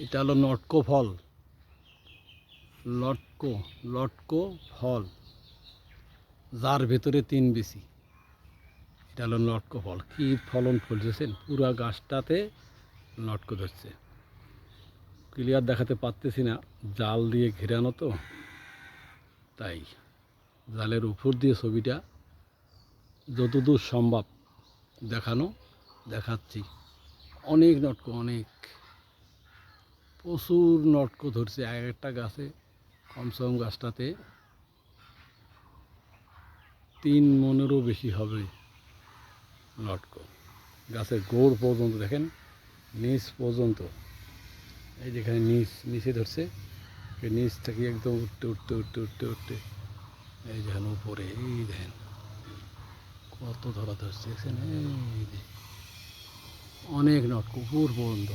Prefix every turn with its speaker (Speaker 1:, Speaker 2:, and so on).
Speaker 1: এটা হলো লটকো ফল, লটকো লটকো ফল, যার ভেতরে 3 বিচি। এটা হলো লটকো ফল। কি ফলন ফলছেন, পুরা গাছটাতে লটকো ধরছে। ক্লিয়ার দেখাতে পারতেছি না, জাল দিয়ে ঘেরানো তো, তাই জালের উপর দিয়ে ছবিটা যতদূর সম্ভব দেখাচ্ছি। অনেক লটকো, অনেক প্রচুর লটকো ধরছে এক একটা গাছে। কমসে কম গাছটাতে 3 মনেরও বেশি হবে লটকো। গাছের গোড় পর্যন্ত দেখেন, নিচ পর্যন্ত। এই যেখানে নিচে ধরছে, নিচ থেকে একদম উঠতে উঠতে উঠতে উঠতে উঠতে এই যেখানে উপরে, এই দেখেন কত ধরা ধরছে, দেখছেন? এই যে অনেক লটকো উপর পর্যন্ত।